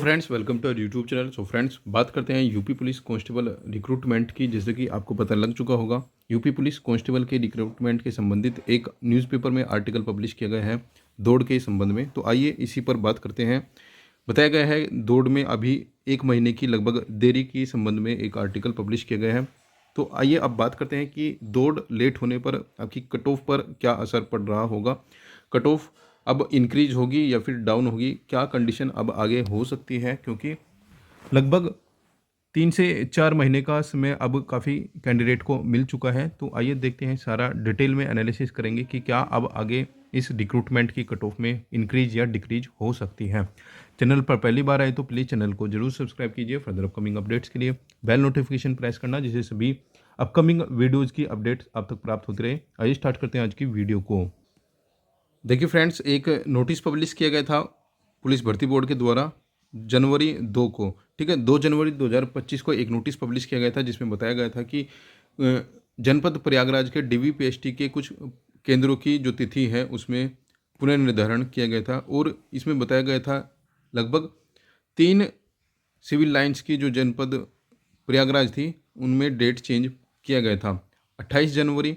Friends, welcome to our YouTube channel. Friends, बात करते हैं यूपी पुलिस कांस्टेबल रिक्रूटमेंट की। जैसे कि आपको पता लग चुका होगा, यूपी पुलिस कांस्टेबल के रिक्रूटमेंट के संबंधित एक न्यूज़पेपर में आर्टिकल पब्लिश किया गया है दौड़ के संबंध में। तो आइए इसी पर बात करते हैं। बताया गया है दौड़ में अभी 1 महीने की लगभग देरी के संबंध में एक आर्टिकल पब्लिश किया गया है। तो आइए अब बात करते हैं कि दौड़ लेट होने पर आपकी कट ऑफ पर क्या असर पड़ रहा होगा। कट ऑफ अब इंक्रीज होगी या फिर डाउन होगी, क्या कंडीशन अब आगे हो सकती है, क्योंकि लगभग 3 से 4 महीने का समय अब काफ़ी कैंडिडेट को मिल चुका है। तो आइए देखते हैं, सारा डिटेल में एनालिसिस करेंगे कि क्या अब आगे इस रिक्रूटमेंट की कट ऑफ में इंक्रीज या डिक्रीज हो सकती है। चैनल पर पहली बार आए तो प्लीज़ चैनल को जरूर सब्सक्राइब कीजिए। फर्दर अपकमिंग अपडेट्स के लिए बेल नोटिफिकेशन प्रेस करना, जिससे सभी अपकमिंग वीडियोज़ की अपडेट्स आप तक प्राप्त होती रहे। आइए स्टार्ट करते हैं आज की वीडियो को। देखिए फ्रेंड्स, एक नोटिस पब्लिश किया गया था पुलिस भर्ती बोर्ड के द्वारा जनवरी 2 को। ठीक है, 2 जनवरी 2025 को एक नोटिस पब्लिश किया गया था, जिसमें बताया गया था कि जनपद प्रयागराज के डीवीपीएसटी के कुछ केंद्रों की जो तिथि है उसमें पुनर्निर्धारण किया गया था। और इसमें बताया गया था लगभग 3 सिविल लाइन्स की जो जनपद प्रयागराज थी उनमें डेट चेंज किया गया था। 28 जनवरी,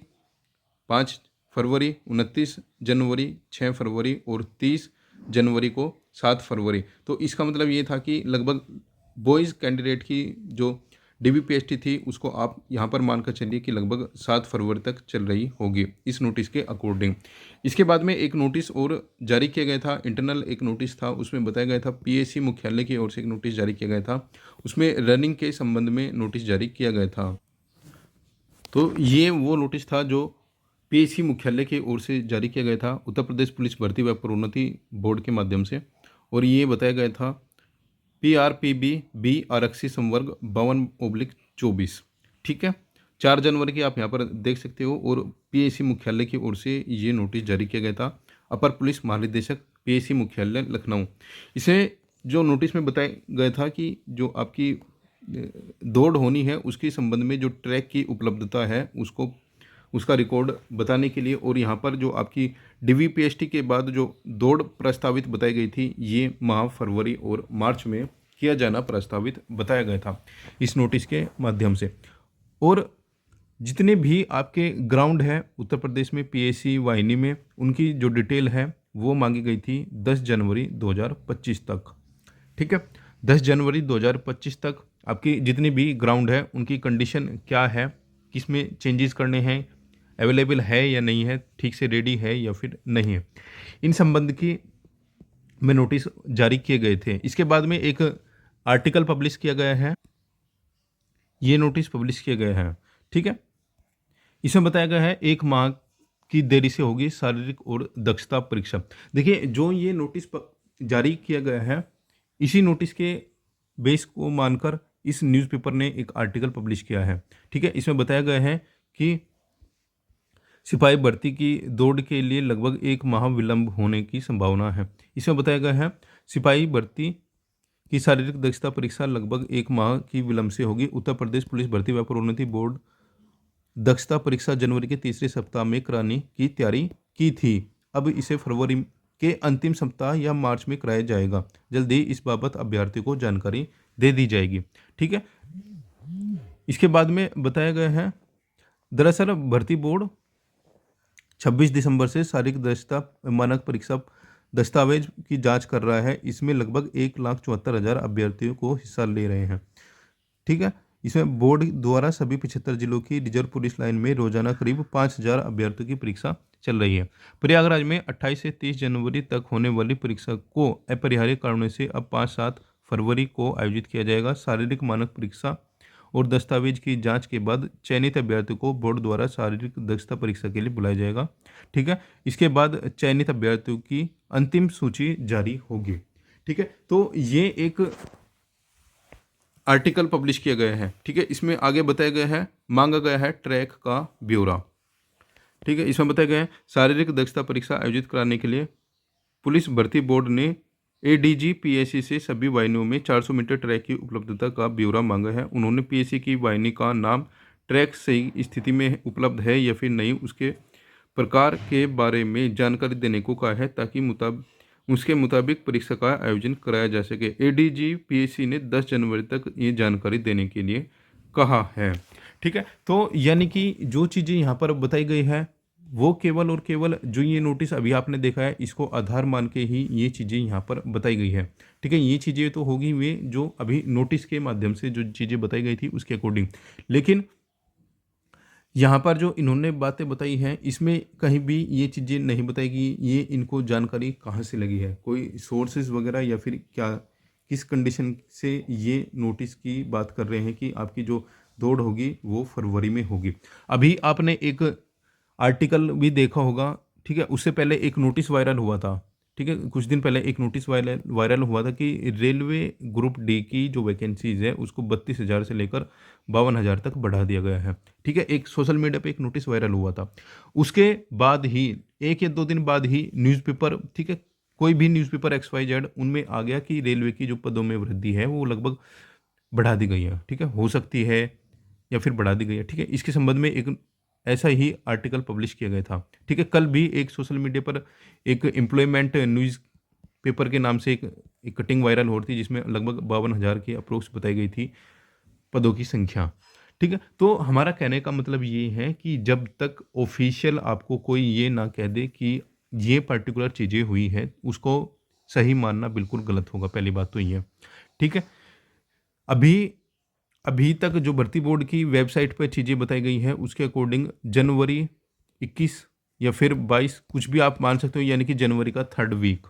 5 फरवरी, 29 जनवरी, 6 फरवरी और 30 जनवरी को 7 फरवरी। तो इसका मतलब ये था कि लगभग बॉयज़ कैंडिडेट की जो डीबीपीएसटी थी उसको आप यहाँ पर मानकर चलिए कि लगभग 7 फरवरी तक चल रही होगी इस नोटिस के अकॉर्डिंग। इसके बाद में एक नोटिस और जारी किया गया था, इंटरनल एक नोटिस था। उसमें बताया गया था पीएसी मुख्यालय की ओर से एक नोटिस जारी किया गया था। उसमें रनिंग के संबंध में नोटिस जारी किया गया था। तो ये वो नोटिस था जो पीएसी मुख्यालय की ओर से जारी किया गया था उत्तर प्रदेश पुलिस भर्ती व प्रोन्नति बोर्ड के माध्यम से। और ये बताया गया था PRPB बी आरक्षी संवर्ग 52/24। ठीक है, 4 जनवरी की आप यहाँ पर देख सकते हो। और पीएसी मुख्यालय की ओर से ये नोटिस जारी किया गया था अपर पुलिस महानिदेशक पीएसी मुख्यालय लखनऊ। इसे जो नोटिस में बताया गया था कि जो आपकी दौड़ होनी है उसके संबंध में जो ट्रैक की उपलब्धता है उसका रिकॉर्ड बताने के लिए, और यहाँ पर जो आपकी डीवीपीएसटी के बाद जो दौड़ प्रस्तावित बताई गई थी ये माह फरवरी और मार्च में किया जाना प्रस्तावित बताया गया था इस नोटिस के माध्यम से। और जितने भी आपके ग्राउंड है उत्तर प्रदेश में पीएसी वाहिनी में, उनकी जो डिटेल है वो मांगी गई थी 10 जनवरी 2025 तक। ठीक है, 10 जनवरी 2025 तक आपकी जितनी भी ग्राउंड है उनकी कंडीशन क्या है, किसमें चेंजेस करने हैं, अवेलेबल है या नहीं है, ठीक से रेडी है या फिर नहीं है, इन संबंध की में नोटिस जारी किए गए थे। इसके बाद में एक आर्टिकल पब्लिश किया गया है, ये नोटिस पब्लिश किया गया है। ठीक है, इसमें बताया गया है 1 माह की देरी से होगी शारीरिक और दक्षता परीक्षा। देखिए, जो ये नोटिस जारी किया गया है इसी नोटिस के बेस को मानकर इस न्यूज़पेपर ने एक आर्टिकल पब्लिश किया है। ठीक है, इसमें बताया गया है कि सिपाही भर्ती की दौड़ के लिए लगभग 1 माह विलंब होने की संभावना है। इसमें बताया गया है सिपाही भर्ती की शारीरिक दक्षता परीक्षा लगभग 1 माह की विलंब से होगी। उत्तर प्रदेश पुलिस भर्ती व प्रोन्नति बोर्ड दक्षता परीक्षा जनवरी के तीसरे सप्ताह में कराने की तैयारी की थी। अब इसे फरवरी के अंतिम सप्ताह या मार्च में कराया जाएगा। जल्द ही इस बाबत अभ्यर्थी को जानकारी दे दी जाएगी। ठीक है, इसके बाद में बताया गया है दरअसल भर्ती बोर्ड 26 दिसंबर से शारीरिक दक्षता मानक परीक्षा दस्तावेज की जांच कर रहा है। इसमें लगभग 1,74,000 अभ्यर्थियों को हिस्सा ले रहे हैं। ठीक है, इसमें बोर्ड द्वारा सभी 75 जिलों की रिजर्व पुलिस लाइन में रोजाना करीब 5,000 अभ्यर्थियों की परीक्षा चल रही है। प्रयागराज में 28 से 30 जनवरी तक होने वाली परीक्षा को अपरिहार्य कारणों से अब 5-7 फरवरी को आयोजित किया जाएगा। शारीरिक मानक परीक्षा और दस्तावेज की जांच के बाद चयनित अभ्यर्थियों को बोर्ड द्वारा शारीरिक दक्षता परीक्षा के लिए बुलाया जाएगा। ठीक है, इसके बाद चयनित अभ्यर्थियों की अंतिम सूची जारी होगी। ठीक है, तो ये एक आर्टिकल पब्लिश किया गया है। ठीक है, इसमें आगे बताया गया है, मांगा गया है ट्रैक का ब्यौरा। ठीक है, इसमें बताया गया है शारीरिक दक्षता परीक्षा आयोजित कराने के लिए पुलिस भर्ती बोर्ड ने एडीजी पीएसी से सभी वाहिनियों में 400 मीटर ट्रैक की उपलब्धता का ब्यौरा मांगा है। उन्होंने पीएसी की वाहिनी का नाम, ट्रैक सही स्थिति में उपलब्ध है या फिर नहीं, उसके प्रकार के बारे में जानकारी देने को कहा है, ताकि उसके मुताबिक परीक्षा का आयोजन कराया जा सके। एडीजी पीएससी ने 10 जनवरी तक ये जानकारी देने के लिए कहा है। ठीक है, तो यानी कि जो चीज़ें यहाँ पर बताई गई है वो केवल और केवल जो ये नोटिस अभी आपने देखा है इसको आधार मान के ही ये चीज़ें यहाँ पर बताई गई है। ठीक है, ये चीज़ें तो होगी वे जो अभी नोटिस के माध्यम से जो चीज़ें बताई गई थी उसके अकॉर्डिंग, लेकिन यहाँ पर जो इन्होंने बातें बताई हैं इसमें कहीं भी ये चीज़ें नहीं बताई कि ये इनको जानकारी कहाँ से लगी है, कोई सोर्सेज वगैरह या फिर क्या किस कंडीशन से ये नोटिस की बात कर रहे हैं कि आपकी जो दौड़ होगी वो फरवरी में होगी। अभी आपने एक आर्टिकल भी देखा होगा, ठीक है, उससे पहले एक नोटिस वायरल हुआ था। ठीक है, कुछ दिन पहले एक नोटिस वायरल वायरल हुआ था कि रेलवे ग्रुप डी की जो वैकेंसीज है उसको 32,000 से लेकर 52,000 तक बढ़ा दिया गया है। ठीक है, एक सोशल मीडिया पे एक नोटिस वायरल हुआ था। उसके बाद ही एक या 2 दिन बाद ही न्यूज़पेपर, ठीक है, कोई भी न्यूज़पेपर एक्स वाई जेड उनमें आ गया कि रेलवे की जो पदों में वृद्धि है वो लगभग बढ़ा दी गई है। ठीक है, हो सकती है या फिर बढ़ा दी गई है। ठीक है, इसके संबंध में एक ऐसा ही आर्टिकल पब्लिश किया गया था। ठीक है, कल भी एक सोशल मीडिया पर एक एम्प्लॉयमेंट न्यूज़ पेपर के नाम से एक कटिंग वायरल हो रही थी जिसमें लगभग 52,000 की अप्रोक्स बताई गई थी पदों की संख्या। ठीक है, तो हमारा कहने का मतलब ये है कि जब तक ऑफिशियल आपको कोई ये ना कह दे कि ये पर्टिकुलर चीज़ें हुई है उसको सही मानना बिल्कुल गलत होगा। पहली बात तो ये है। ठीक है, अभी अभी तक जो भर्ती बोर्ड की वेबसाइट पर चीज़ें बताई गई हैं उसके अकॉर्डिंग जनवरी 21 या फिर 22 कुछ भी आप मान सकते हो, यानी कि जनवरी का थर्ड वीक,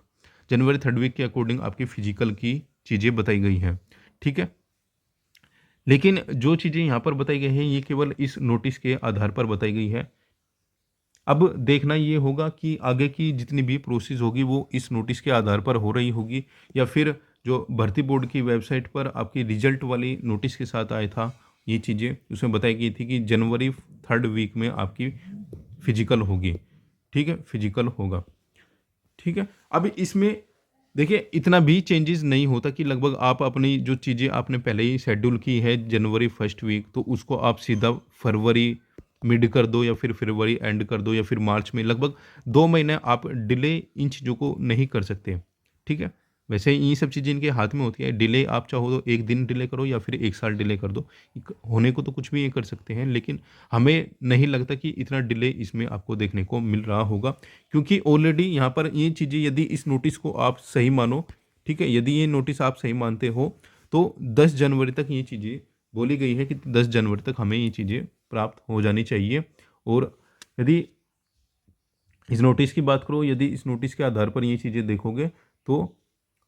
जनवरी थर्ड वीक के अकॉर्डिंग आपकी फिजिकल की चीज़ें बताई गई हैं। ठीक है, लेकिन जो चीज़ें यहाँ पर बताई गई हैं ये केवल इस नोटिस के आधार पर बताई गई है। अब देखना ये होगा कि आगे की जितनी भी प्रोसेस होगी वो इस नोटिस के आधार पर हो रही होगी या फिर जो भर्ती बोर्ड की वेबसाइट पर आपकी रिजल्ट वाली नोटिस के साथ आया था ये चीज़ें, उसमें बताई गई थी कि जनवरी थर्ड वीक में आपकी फिजिकल होगी। ठीक है, फिजिकल होगा। ठीक है, अब इसमें देखिए इतना भी चेंजेस नहीं होता कि लगभग आप अपनी जो चीज़ें आपने पहले ही शेड्यूल की है जनवरी फर्स्ट वीक तो उसको आप सीधा फरवरी मिड कर दो या फिर फरवरी एंड कर दो या फिर मार्च में, लगभग 2 महीने आप डिले इन चीज़ों को नहीं कर सकते। ठीक है, वैसे ये सब चीज़ें इनके हाथ में होती है। डिले आप चाहो तो 1 दिन डिले करो या फिर 1 साल डिले कर दो, होने को तो कुछ भी ये कर सकते हैं, लेकिन हमें नहीं लगता कि इतना डिले इसमें आपको देखने को मिल रहा होगा क्योंकि ऑलरेडी यहाँ पर ये चीज़ें यदि इस नोटिस को आप सही मानो, ठीक है, यदि ये नोटिस आप सही मानते हो तो 10 जनवरी तक ये चीज़ें बोली गई है कि 10 जनवरी तक हमें ये चीज़ें प्राप्त हो जानी चाहिए। और यदि इस नोटिस की बात करो, यदि इस नोटिस के आधार पर ये चीज़ें देखोगे तो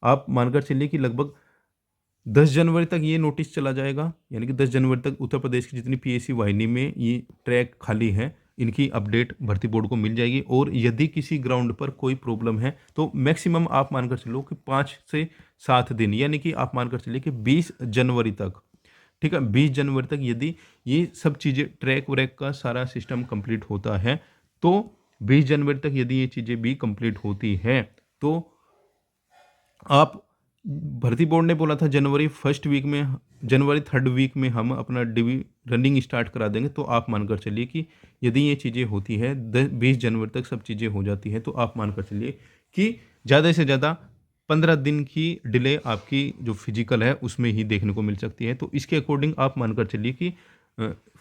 आप मानकर चलिए कि लगभग 10 जनवरी तक ये नोटिस चला जाएगा, यानी कि 10 जनवरी तक उत्तर प्रदेश की जितनी पीएससी वाहिनी में ये ट्रैक खाली है इनकी अपडेट भर्ती बोर्ड को मिल जाएगी। और यदि किसी ग्राउंड पर कोई प्रॉब्लम है तो मैक्सिमम आप मानकर चलो कि 5 से 7 दिन, यानी कि आप मानकर चलिए कि 20 जनवरी तक, ठीक है, 20 जनवरी तक यदि ये सब चीज़ें ट्रैक व्रैक का सारा सिस्टम कंप्लीट होता है तो 20 जनवरी तक यदि ये चीज़ें भी कंप्लीट होती हैं तो आप, भर्ती बोर्ड ने बोला था जनवरी फर्स्ट वीक में, जनवरी थर्ड वीक में हम अपना डिवी रनिंग स्टार्ट करा देंगे, तो आप मानकर चलिए कि यदि ये चीज़ें होती है 20 जनवरी तक सब चीज़ें हो जाती हैं तो आप मानकर चलिए कि ज़्यादा से ज़्यादा 15 दिन की डिले आपकी जो फिजिकल है उसमें ही देखने को मिल सकती है। तो इसके अकॉर्डिंग आप मानकर चलिए कि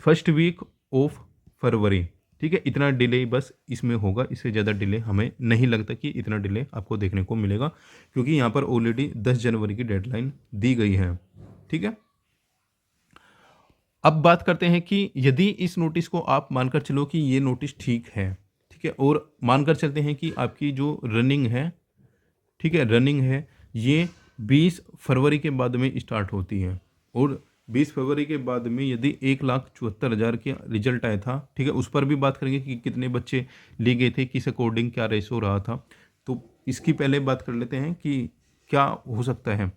फर्स्ट वीक ऑफ फरवरी, ठीक है, इतना डिले बस इसमें होगा, इससे ज़्यादा डिले हमें नहीं लगता कि इतना डिले आपको देखने को मिलेगा क्योंकि यहाँ पर ऑलरेडी 10 जनवरी की डेडलाइन दी गई है। ठीक है, अब बात करते हैं कि यदि इस नोटिस को आप मानकर चलो कि ये नोटिस ठीक है, ठीक है, और मानकर चलते हैं कि आपकी जो रनिंग है, ठीक है, रनिंग है ये 20 फरवरी के बाद में स्टार्ट होती है और 20 फरवरी के बाद में यदि 1,74,000 के रिजल्ट आया था, ठीक है, उस पर भी बात करेंगे कि कितने बच्चे लिए गए थे, किस अकॉर्डिंग क्या रेशो रहा था, तो इसकी पहले बात कर लेते हैं कि क्या हो सकता है।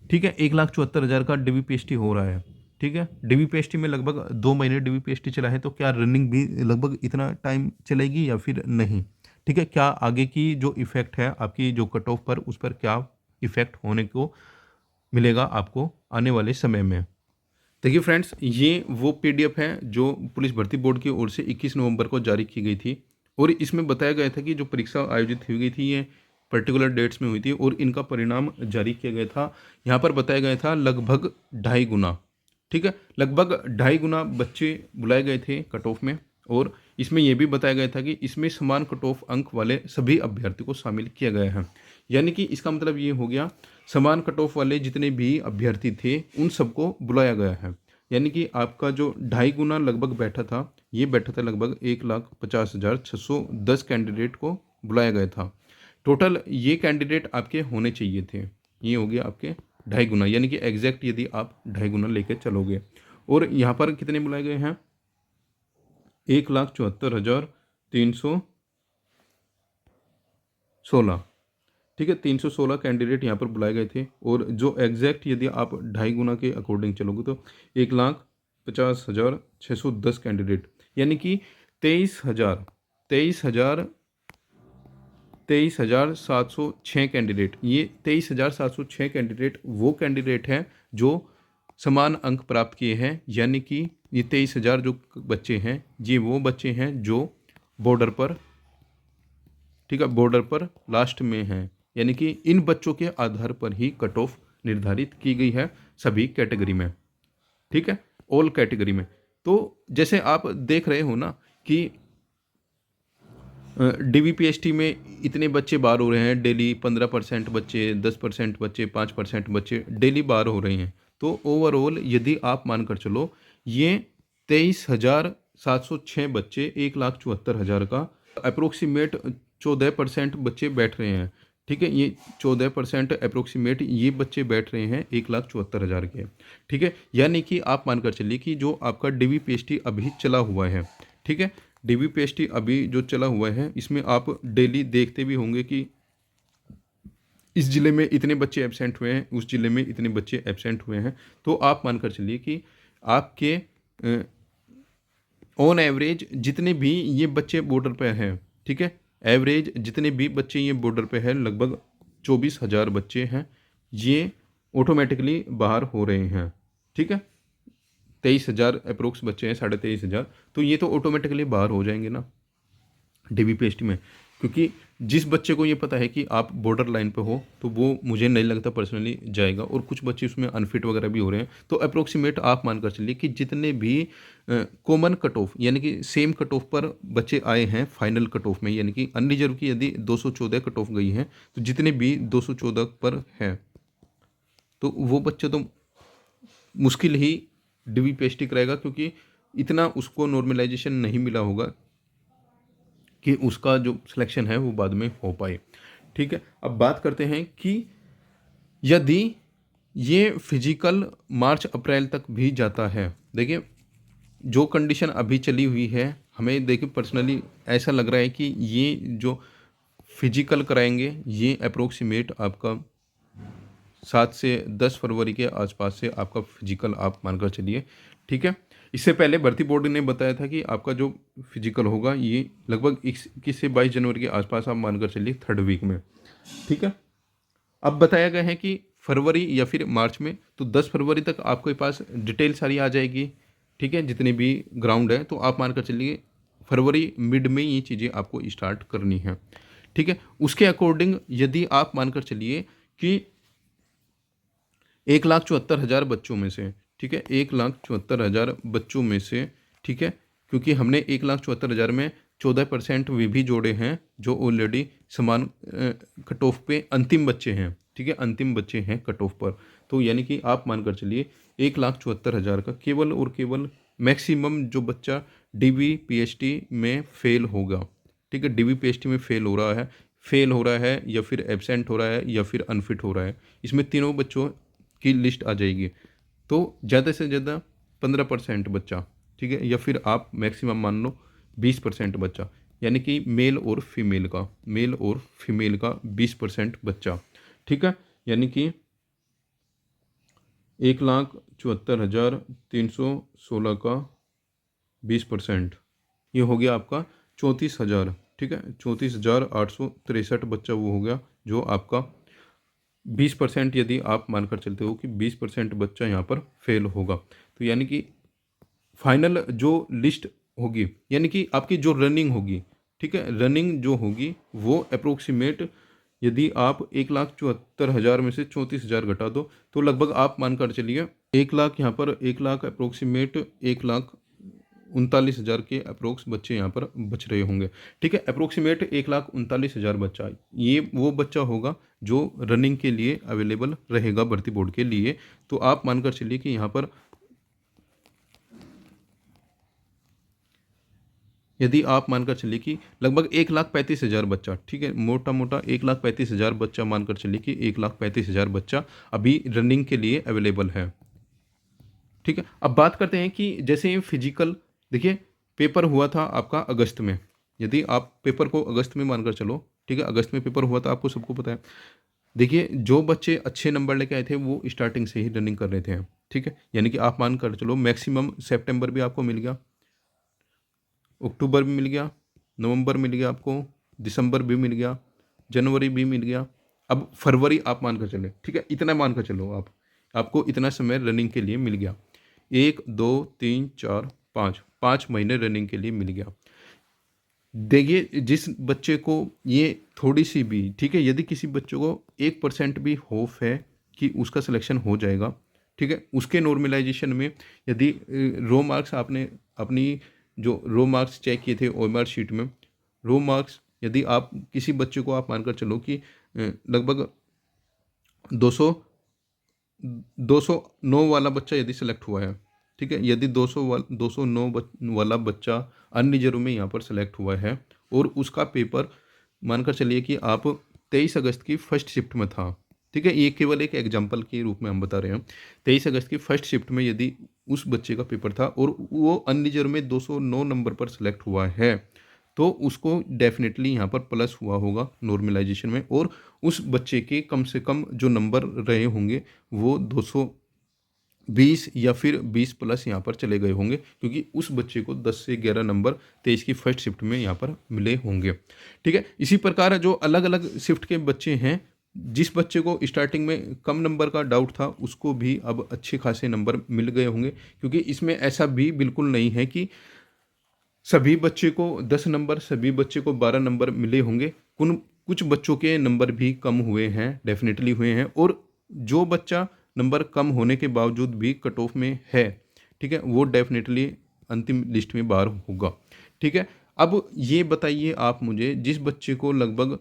ठीक है, 1,74,000 का डीवीपीएसटी हो रहा है। ठीक है, डीवीपीएसटी में लगभग 2 महीने डीवीपीएसटी चला है तो क्या रनिंग भी लगभग इतना टाइम चलेगी या फिर नहीं। ठीक है, क्या आगे की जो इफ़ेक्ट है आपकी जो कट ऑफ पर उस पर क्या इफ़ेक्ट होने को मिलेगा आपको आने वाले समय में। देखिए फ्रेंड्स, ये वो पीडीएफ है जो पुलिस भर्ती बोर्ड की ओर से 21 नवंबर को जारी की गई थी और इसमें बताया गया था कि जो परीक्षा आयोजित हुई गई थी ये पर्टिकुलर डेट्स में हुई थी और इनका परिणाम जारी किया गया था। यहाँ पर बताया गया था लगभग 2.5 गुना, ठीक है, लगभग 2.5 गुना बच्चे बुलाए गए थे कट ऑफ में। और इसमें यह भी बताया गया था कि इसमें समान कट ऑफ अंक वाले सभी अभ्यर्थी को शामिल किया गया है। यानी कि इसका मतलब ये हो गया, समान कट ऑफ वाले जितने भी अभ्यर्थी थे उन सबको बुलाया गया है। यानी कि आपका जो 2.5 गुना लगभग बैठा था, ये बैठा था लगभग 1,50,610 कैंडिडेट को बुलाया गया था। टोटल ये कैंडिडेट आपके होने चाहिए थे। ये हो गया आपके 2.5 गुना, यानी कि एग्जैक्ट यदि आप 2.5 गुना लेके चलोगे। और यहाँ पर कितने बुलाए गए हैं? 1,74,316, ठीक है, 316 कैंडिडेट यहाँ पर बुलाए गए थे। और जो एग्जैक्ट यदि आप 2.5 गुना के अकॉर्डिंग चलोगे तो 1,50,610 कैंडिडेट, यानी कि 23,706 कैंडिडेट। ये 23,706 कैंडिडेट वो कैंडिडेट हैं जो समान अंक प्राप्त किए हैं। यानी कि ये 23,000 जो बच्चे हैं, ये वो बच्चे हैं जो बॉर्डर पर, ठीक है, बॉर्डर पर लास्ट में हैं। यानी कि इन बच्चों के आधार पर ही कट ऑफ निर्धारित की गई है सभी कैटेगरी में, ठीक है, ऑल कैटेगरी में। तो जैसे आप देख रहे हो ना कि डीवीपीएसटी में इतने बच्चे बाहर हो रहे हैं डेली, 15% बच्चे, 10% बच्चे, 5% बच्चे डेली बाहर हो रहे हैं। तो ओवरऑल यदि आप मानकर चलो, ये 23,706 बच्चे 1,74,000 का अप्रोक्सीमेट 14% बच्चे बैठ रहे हैं, ठीक है। ये 14% अप्रोक्सीमेट ये बच्चे बैठ रहे हैं 1,74,000 के, ठीक है। यानी कि आप मानकर चलिए कि जो आपका डीवीपीएसटी अभी चला हुआ है, ठीक है, डीवीपीएसटी अभी जो चला हुआ है, इसमें आप डेली देखते भी होंगे कि इस ज़िले में इतने बच्चे एब्सेंट हुए हैं, उस ज़िले में इतने बच्चे एब्सेंट हुए हैं। तो आप मानकर चलिए कि आपके ऑन एवरेज जितने भी ये बच्चे बॉर्डर पे हैं, ठीक है, एवरेज जितने भी बच्चे ये बॉर्डर पे हैं, लगभग 24,000 बच्चे हैं, ये ऑटोमेटिकली बाहर हो रहे हैं, ठीक है। 23,000 अप्रोक्स बच्चे हैं, 23,500, तो ये तो ऑटोमेटिकली बाहर हो जाएंगे ना डीवीपीएसटी में। क्योंकि जिस बच्चे को ये पता है कि आप बॉर्डर लाइन पे हो, तो वो मुझे नहीं लगता पर्सनली जाएगा। और कुछ बच्चे उसमें अनफिट वगैरह भी हो रहे हैं। तो अप्रोक्सीमेट आप मानकर चलिए कि जितने भी कॉमन कट ऑफ, यानी कि सेम कट ऑफ पर बच्चे आए हैं फाइनल कट ऑफ में, यानी कि अनरिजर्व की यदि 214 कट ऑफ गई है, तो जितने भी 214 पर है, तो वो बच्चे तो मुश्किल ही डीवीपीएसटी करेगा, क्योंकि इतना उसको नॉर्मलाइजेशन नहीं मिला होगा कि उसका जो सिलेक्शन है वो बाद में हो पाए, ठीक है। अब बात करते हैं कि यदि ये फिजिकल मार्च अप्रैल तक भी जाता है, देखिए जो कंडीशन अभी चली हुई है, हमें देखिए पर्सनली ऐसा लग रहा है कि ये जो फिजिकल कराएंगे, ये अप्रोक्सीमेट आपका 7 से 10 फरवरी के आसपास से आपका फिजिकल आप मानकर चलिए, ठीक है। इससे पहले भर्ती बोर्ड ने बताया था कि आपका जो फिजिकल होगा ये लगभग 21 से 22 जनवरी के आसपास आप मानकर चलिए 3rd वीक में, ठीक है। अब बताया गया है कि फरवरी या फिर मार्च में, तो 10 फरवरी तक आपके पास डिटेल सारी आ जाएगी, ठीक है, जितने भी ग्राउंड है। तो आप मानकर चलिए फरवरी मिड में ये चीज़ें आपको स्टार्ट करनी है, ठीक है। उसके अकॉर्डिंग यदि आप मानकर चलिए कि 1,74,000 बच्चों में से, ठीक है, 1,74,000 बच्चों में से, ठीक है, क्योंकि हमने 1,74,000 में 14% वे भी जोड़े हैं जो ऑलरेडी समान कट ऑफ पे अंतिम बच्चे हैं, ठीक है, अंतिम बच्चे हैं कट ऑफ पर। तो यानी कि आप मानकर चलिए 1,74,000 का केवल और केवल मैक्सिमम जो बच्चा डीवीपीएसटी में फेल होगा, ठीक है, डीवीपीएसटी में फेल हो रहा है या फिर एब्सेंट हो रहा है या फिर अनफिट हो रहा है, इसमें तीनों बच्चों की लिस्ट आ जाएगी। तो ज़्यादा से ज़्यादा 15% बच्चा, ठीक है, या फिर आप मैक्सिमम मान लो 20% बच्चा, यानी कि मेल और फीमेल का 20% बच्चा, ठीक है। यानी कि 1,74,316 का 20%, ये हो गया आपका 34,000, ठीक है, 34,863 बच्चा वो हो गया जो आपका 20% यदि आप मानकर चलते हो कि 20% बच्चा यहाँ पर फेल होगा। तो यानी कि फाइनल जो लिस्ट होगी, यानी कि आपकी जो रनिंग होगी, ठीक है, रनिंग जो होगी वो अप्रोक्सीमेट यदि आप 1,74,000 में से 34,000 घटा दो तो लगभग आप मानकर चलिए 1 लाख, यहाँ पर 1 लाख अप्रोक्सीमेट 1,39,000 के अप्रोक्स बच्चे यहाँ पर बच रहे होंगे। ठीक है, अप्रोक्सीमेट 1,39,000 बच्चा, ये वो बच्चा होगा जो रनिंग के लिए अवेलेबल रहेगा भर्ती बोर्ड के लिए। तो आप मानकर चलिए कि यहाँ पर यदि आप मानकर चलिए कि लगभग 1,35,000 बच्चा, ठीक है, मोटा मोटा 1,35,000 बच्चा मानकर चलिए कि 1,35,000 बच्चा अभी रनिंग के लिए अवेलेबल है। ठीक है, अब बात करते हैं कि जैसे फिजिकल, देखिए पेपर हुआ था आपका अगस्त में, यदि आप पेपर को अगस्त में मानकर चलो, ठीक है, अगस्त में पेपर हुआ था, आपको सबको पता है। देखिए जो बच्चे अच्छे नंबर लेके आए थे वो स्टार्टिंग से ही रनिंग कर रहे थे। ठीक है, यानी कि आप मानकर चलो मैक्सिमम सितंबर भी आपको मिल गया, अक्टूबर भी मिल गया, नवंबर मिल गया आपको, दिसंबर भी मिल गया, जनवरी भी मिल गया, अब फरवरी आप मानकर चले। ठीक है, इतना मानकर चलो आप, आपको इतना समय रनिंग के लिए मिल गया, 1 2 3 4 5 महीने रनिंग के लिए मिल गया। देखिए जिस बच्चे को ये थोड़ी सी भी, ठीक है, यदि किसी बच्चे को 1% भी होप है कि उसका सिलेक्शन हो जाएगा, ठीक है, उसके नॉर्मलाइजेशन में यदि रो मार्क्स आपने अपनी जो रो मार्क्स चेक किए थे ओएमआर शीट में, रो मार्क्स यदि आप किसी बच्चे को आप मानकर चलो कि लगभग 200 209 वाला बच्चा यदि सेलेक्ट हुआ है, ठीक है, यदि 209 वाला बच्चा अन्य रिजर्व में यहाँ पर सेलेक्ट हुआ है और उसका पेपर मानकर चलिए कि आप 23 अगस्त की फर्स्ट शिफ्ट में था, ठीक है, ये केवल एक एग्जांपल के रूप में हम बता रहे हैं। 23 अगस्त की फर्स्ट शिफ्ट में यदि उस बच्चे का पेपर था और वो अन्य रिजर्व में 209 नंबर पर सेलेक्ट हुआ है तो उसको डेफिनेटली यहाँ पर प्लस हुआ होगा नॉर्मलाइजेशन में, और उस बच्चे के कम से कम जो नंबर रहे होंगे वो 220 या फिर 20 प्लस यहाँ पर चले गए होंगे, क्योंकि उस बच्चे को 10 से 11 नंबर 23 की फर्स्ट शिफ्ट में यहाँ पर मिले होंगे। ठीक है, इसी प्रकार जो अलग अलग शिफ्ट के बच्चे हैं, जिस बच्चे को स्टार्टिंग में कम नंबर का डाउट था उसको भी अब अच्छे खासे नंबर मिल गए होंगे, क्योंकि इसमें ऐसा भी बिल्कुल नहीं है कि सभी बच्चे को 10 नंबर, सभी बच्चे को 12 नंबर मिले होंगे। कुछ बच्चों के नंबर भी कम हुए हैं, डेफिनेटली हुए हैं, और जो बच्चा नंबर कम होने के बावजूद भी कट ऑफ में है, ठीक है, वो डेफिनेटली अंतिम लिस्ट में बाहर होगा। ठीक है, अब ये बताइए आप मुझे, जिस बच्चे को लगभग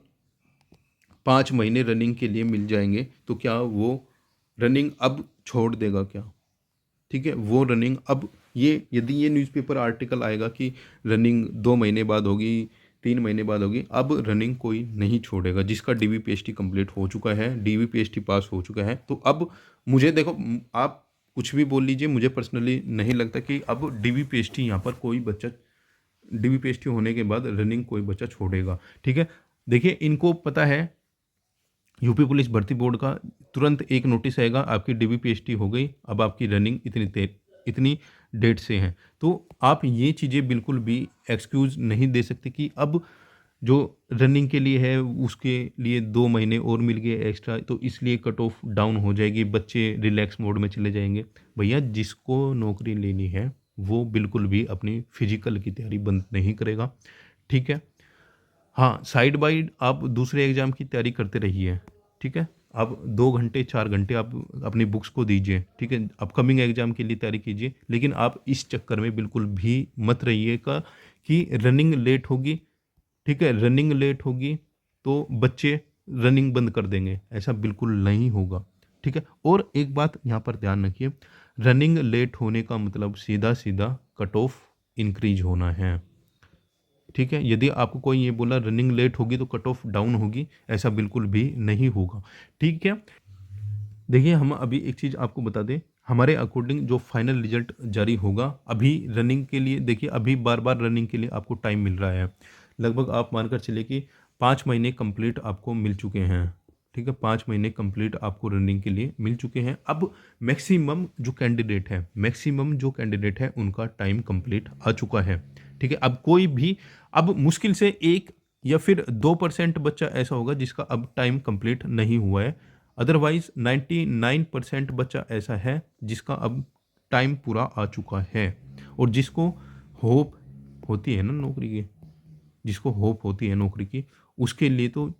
5 महीने रनिंग के लिए मिल जाएंगे तो क्या वो रनिंग अब छोड़ देगा क्या? ठीक है, वो रनिंग अब ये यदि ये न्यूज़पेपर आर्टिकल आएगा कि रनिंग 2 महीने बाद होगी, 3 महीने बाद होगी, अब रनिंग कोई नहीं छोड़ेगा। जिसका डीवीपीएसटी कंप्लीट हो चुका है, डीवीपीएसटी पास हो चुका है, तो अब मुझे देखो, आप कुछ भी बोल लीजिए, मुझे पर्सनली नहीं लगता कि अब डीवीपीएसटी यहाँ पर कोई बच्चा, डीवीपीएसटी होने के बाद रनिंग कोई बच्चा छोड़ेगा। ठीक है, देखिए इनको पता है, यूपी पुलिस भर्ती बोर्ड का तुरंत एक नोटिस आएगा, आपकी डीवीपीएसटी हो गई, अब आपकी रनिंग इतनी डेट से है। तो आप ये चीज़ें बिल्कुल भी एक्सक्यूज़ नहीं दे सकते कि अब जो रनिंग के लिए है उसके लिए 2 महीने और मिल गए एक्स्ट्रा, तो इसलिए कट ऑफ डाउन हो जाएगी, बच्चे रिलैक्स मोड में चले जाएंगे। भैया जिसको नौकरी लेनी है वो बिल्कुल भी अपनी फिजिकल की तैयारी बंद नहीं करेगा। ठीक है, हाँ, साइड बाय आप दूसरे एग्ज़ाम की तैयारी करते रहिए। ठीक है, आप 2 घंटे 4 घंटे आप अपनी बुक्स को दीजिए, ठीक है, अपकमिंग एग्ज़ाम के लिए तैयारी कीजिए, लेकिन आप इस चक्कर में बिल्कुल भी मत रहिएगा कि रनिंग लेट होगी। ठीक है, रनिंग लेट होगी तो बच्चे रनिंग बंद कर देंगे, ऐसा बिल्कुल नहीं होगा। ठीक है, और एक बात यहाँ पर ध्यान रखिए, रनिंग लेट होने का मतलब सीधा सीधा कट ऑफ इंक्रीज होना है। ठीक है, यदि आपको कोई ये बोला रनिंग लेट होगी तो कट ऑफ डाउन होगी, ऐसा बिल्कुल भी नहीं होगा। ठीक है, देखिए हम अभी एक चीज़ आपको बता दें, हमारे अकॉर्डिंग जो फाइनल रिजल्ट जारी होगा, अभी रनिंग के लिए देखिए, अभी बार बार रनिंग के लिए आपको टाइम मिल रहा है, लगभग आप मानकर चलिए कि 5 महीने कंप्लीट आपको मिल चुके हैं। ठीक है, 5 महीने कंप्लीट आपको रनिंग के लिए मिल चुके हैं। अब मैक्सिमम जो कैंडिडेट है उनका टाइम कंप्लीट आ चुका है। ठीक है, अब कोई भी, अब मुश्किल से 1 या फिर 2% बच्चा ऐसा होगा जिसका अब टाइम कंप्लीट नहीं हुआ है, अदरवाइज 99% बच्चा ऐसा है जिसका अब टाइम पूरा आ चुका है। और जिसको होप होती है ना नौकरी की, जिसको होप होती है नौकरी की, उसके लिए तो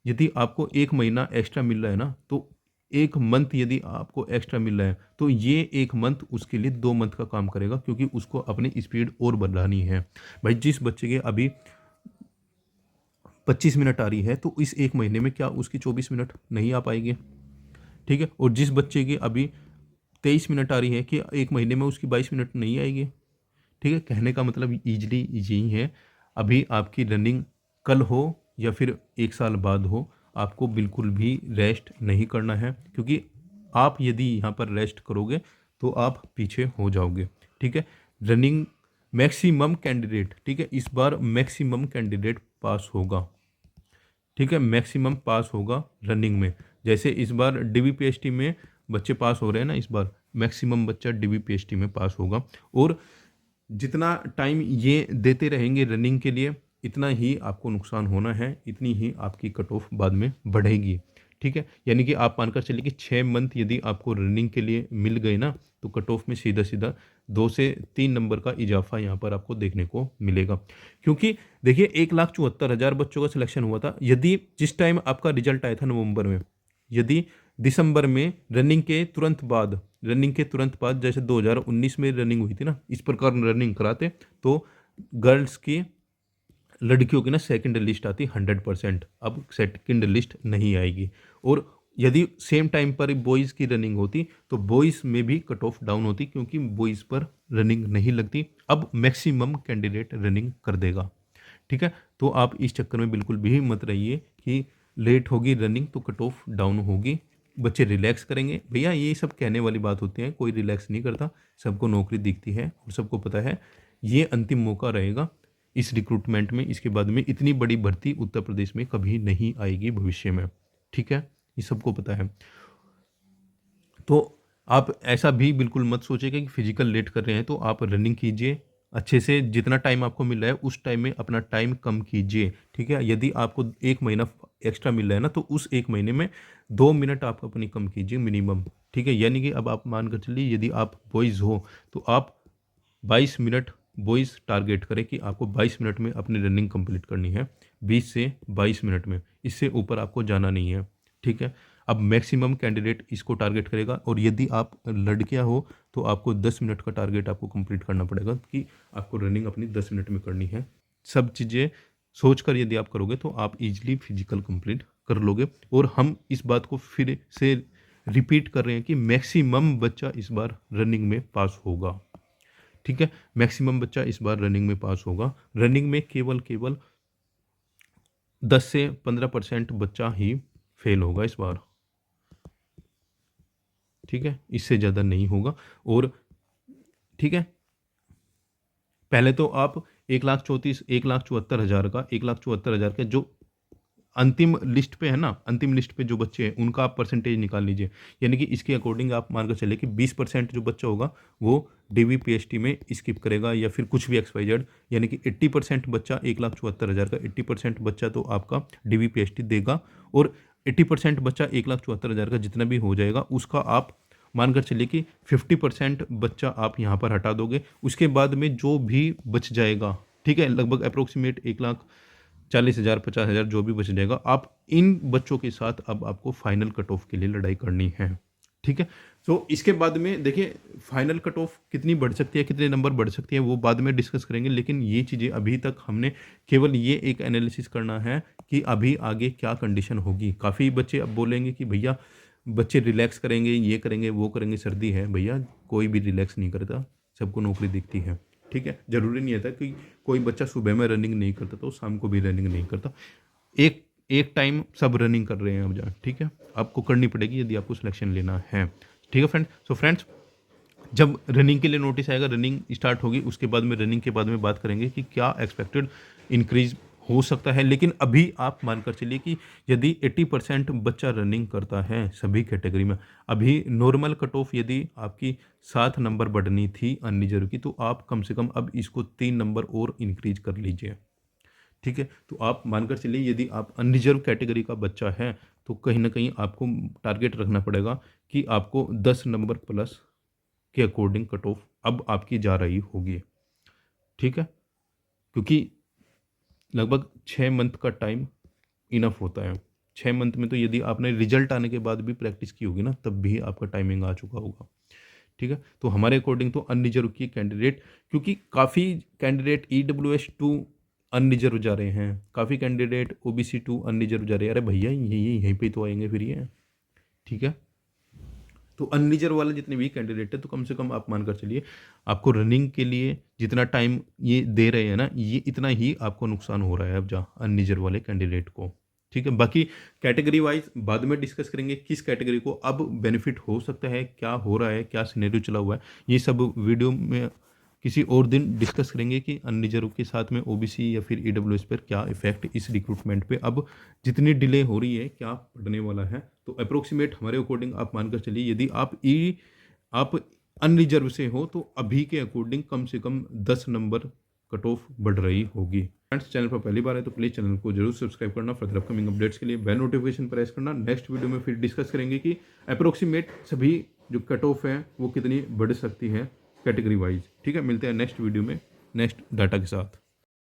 यदि आपको 1 महीना एक्स्ट्रा मिल रहा है ना, तो 1 मंथ यदि आपको एक्स्ट्रा मिल रहा है, तो ये 1 मंथ उसके लिए 2 मंथ का काम करेगा, क्योंकि उसको अपनी स्पीड और बढ़ानी है। भाई जिस बच्चे के अभी 25 मिनट आ रही है, तो इस 1 महीने में क्या उसकी 24 मिनट नहीं आ पाएगी? ठीक है? और जिस बच्चे की अभी 23 मिनट आ रही है, कि 1 महीने में उसकी 22 मिनट नहीं आएगी? ठीक है? कहने का मतलब ईज़िली यही है, अभी आपकी रनिंग कल हो या फिर 1 साल बाद हो, आपको बिल्कुल भी रेस्ट नहीं करना है, क्योंकि आप यदि यहाँ पर रेस्ट करोगे, तो आप पीछे हो जाओगे। ठीक है? रनिंग मैक्सिमम कैंडिडेट, ठीक है? इस बार मैक्सिमम कैंडिडेट पास होगा। ठीक है? मैक्सिमम पास होगा रनिंग में। जैसे इस बार डीबीपीएसटी में बच्चे पास हो रहे हैं ना, इस बार मैक्सिमम बच्चा डीबीपीएसटी में पास होगा। और जितना टाइम ये देते रहेंगे रनिंग के लिए, इतना ही आपको नुकसान होना है, इतनी ही आपकी कट ऑफ बाद में बढ़ेगी। ठीक है? यानी कि आप मानकर चलिए कि 6 मंथ यदि आपको रनिंग के लिए मिल गए ना, तो कट ऑफ में सीधा सीधा 2 से 3 नंबर का इजाफा यहाँ पर आपको देखने को मिलेगा। क्योंकि देखिए 1,74,000 बच्चों का सिलेक्शन हुआ था। यदि जिस टाइम आपका रिजल्ट आया था नवंबर में, यदि दिसंबर में रनिंग के तुरंत बाद जैसे 2019 में रनिंग हुई थी ना, इस प्रकार रनिंग कराते, तो गर्ल्स की, लड़कियों की ना सेकंड लिस्ट आती 100%, अब सेकंड लिस्ट नहीं आएगी। और यदि सेम टाइम पर बॉयज़ की रनिंग होती, तो बॉयज़ में भी कट ऑफ डाउन होती, क्योंकि बॉयज़ पर रनिंग नहीं लगती। अब मैक्सिमम कैंडिडेट रनिंग कर देगा। ठीक है? तो आप इस चक्कर में बिल्कुल भी मत रहिए कि लेट होगी रनिंग तो कट ऑफ डाउन होगी, बच्चे रिलैक्स करेंगे। भैया ये सब कहने वाली बात होती है, कोई रिलैक्स नहीं करता, सबको नौकरी दिखती है और सबको पता है ये अंतिम मौका रहेगा इस रिक्रूटमेंट में। इसके बाद में इतनी बड़ी भर्ती उत्तर प्रदेश में कभी नहीं आएगी भविष्य में। ठीक है? ये सबको पता है। तो आप ऐसा भी बिल्कुल मत सोचिएगा कि फिजिकल लेट कर रहे हैं तो आप रनिंग कीजिए अच्छे से, जितना टाइम आपको मिल रहा है उस टाइम में अपना टाइम कम कीजिए। ठीक है? यदि आपको 1 महीना एक्स्ट्रा मिल रहा है ना, तो उस 1 महीने में 2 मिनट आप अपनी कम कीजिए मिनिमम। ठीक है? यानी कि अब आप मान कर चलिए यदि आप बॉयज़ हो, तो आप 22 मिनट बॉयज़ टारगेट करें कि आपको 22 मिनट में अपनी रनिंग कंप्लीट करनी है, 20 से 22 मिनट में, इससे ऊपर आपको जाना नहीं है। ठीक है? अब मैक्सिमम कैंडिडेट इसको टारगेट करेगा, और यदि आप लड़कियां हो तो आपको 10 मिनट का टारगेट आपको कंप्लीट करना पड़ेगा, कि आपको रनिंग अपनी 10 मिनट में करनी है। सब चीज़ें सोचकर यदि आप करोगे तो आप इजीली फिजिकल कंप्लीट कर लोगे। और हम इस बात को फिर से रिपीट कर रहे हैं कि मैक्सिमम बच्चा इस बार रनिंग में पास होगा। ठीक है? मैक्सिमम बच्चा इस बार रनिंग में पास होगा। रनिंग में केवल 10 से 15% बच्चा ही फेल होगा इस बार। ठीक है? इससे ज़्यादा नहीं होगा। और ठीक है, पहले तो आप 1,74,000 का जो अंतिम लिस्ट पे है ना, अंतिम लिस्ट पे जो बच्चे हैं उनका आप परसेंटेज निकाल लीजिए। यानी कि इसके अकॉर्डिंग आप मानकर चलिए कि 20% जो बच्चा होगा वो डीवी पीएचटी में स्किप करेगा, या फिर कुछ भी XYZ। यानी कि 80% बच्चा 1,74,000 का 80% बच्चा तो आपका डीवी पीएचटी देगा। और 80% बच्चा 1,74,000 का जितना भी हो जाएगा उसका आप मानकर चलिए कि 50% बच्चा आप यहाँ पर हटा दोगे। उसके बाद में जो भी बच जाएगा, ठीक है, लगभग अप्रोक्सीमेट 1,40,000 50,000 जो भी बच जाएगा, आप इन बच्चों के साथ अब आपको फाइनल कट ऑफ के लिए लड़ाई करनी है। ठीक है? तो इसके बाद में देखिए फाइनल कट ऑफ कितनी बढ़ सकती है, कितने नंबर बढ़ सकती है, वो बाद में डिस्कस करेंगे। लेकिन ये चीज़ें अभी तक हमने केवल ये एक एनालिसिस करना है कि अभी आगे क्या कंडीशन होगी। काफ़ी बच्चे अब बोलेंगे कि भैया बच्चे रिलैक्स करेंगे, ये करेंगे, वो करेंगे, सर्दी है। भैया कोई भी रिलैक्स नहीं करता, सबको नौकरी दिखती है। ठीक है? ज़रूरी नहीं था कि कोई बच्चा सुबह में रनिंग नहीं करता तो शाम को भी रनिंग नहीं करता। एक एक टाइम सब रनिंग कर रहे हैं अब जहाँ। ठीक है? आपको करनी पड़ेगी यदि आपको सिलेक्शन लेना है। ठीक है फ्रेंड्स? सो फ्रेंड्स, जब रनिंग के लिए नोटिस आएगा, रनिंग स्टार्ट होगी, उसके बाद में रनिंग के बाद में बात करेंगे कि क्या एक्सपेक्टेड इंक्रीज हो सकता है। लेकिन अभी आप मानकर चलिए कि यदि 80% बच्चा रनिंग करता है सभी कैटेगरी में, अभी नॉर्मल कट ऑफ यदि आपकी 7 नंबर बढ़नी थी अनरिजर्व की, तो आप कम से कम अब इसको 3 नंबर और इंक्रीज कर लीजिए। ठीक है? तो आप मानकर चलिए यदि आप अनरिजर्व कैटेगरी का बच्चा है, तो कहीं ना कहीं आपको टारगेट रखना पड़ेगा कि आपको 10 नंबर प्लस के अकॉर्डिंग कट ऑफ अब आपकी जा रही होगी। ठीक है? क्योंकि लगभग 6 मंथ का टाइम इनफ होता है। 6 मंथ में तो यदि आपने रिजल्ट आने के बाद भी प्रैक्टिस की होगी ना, तब भी आपका टाइमिंग आ चुका होगा। ठीक है, तो हमारे अकॉर्डिंग तो अनरिजर्व की कैंडिडेट, क्योंकि काफ़ी कैंडिडेट EWS टू अनरिजर्व जा रहे हैं, काफ़ी कैंडिडेट OBC टू अनरिजर्व जा रहे हैं। अरे भैया यहीं पे तो आएंगे फिर ये। ठीक है, तो अनरिजर्व वाले जितने भी कैंडिडेट है, तो कम से कम आप मानकर चलिए आपको रनिंग के लिए जितना टाइम ये दे रहे हैं ना, ये इतना ही आपको नुकसान हो रहा है अब जहाँ अनरिजर्व वाले कैंडिडेट को। ठीक है, बाकी कैटेगरी वाइज बाद में डिस्कस करेंगे किस कैटेगरी को अब बेनिफिट हो सकता है, क्या हो रहा है, क्या सिनेरियो चला हुआ है, ये सब वीडियो में किसी और दिन डिस्कस करेंगे कि अनरिजर्व के साथ में OBC या फिर EWS पर क्या इफेक्ट इस रिक्रूटमेंट पे अब जितनी डिले हो रही है क्या पड़ने वाला है। तो अप्रोक्सीमेट हमारे अकॉर्डिंग आप मानकर चलिए यदि आप अनरिजर्व से हो तो अभी के अकॉर्डिंग कम से कम 10 नंबर कट ऑफ बढ़ रही होगी। फ्रेंड्स, चैनल पर पहली बार है तो प्लीज़ चैनल को जरूर सब्सक्राइब करना, फर्दर अपकमिंग अपडेट्स के लिए बेल नोटिफिकेशन प्रेस करना। नेक्स्ट वीडियो में फिर डिस्कस करेंगे कि अप्रोक्सीमेट सभी जो कट ऑफ है वो कितनी बढ़ सकती है कैटेगरी वाइज। ठीक है, मिलते हैं नेक्स्ट वीडियो में नेक्स्ट डाटा के साथ।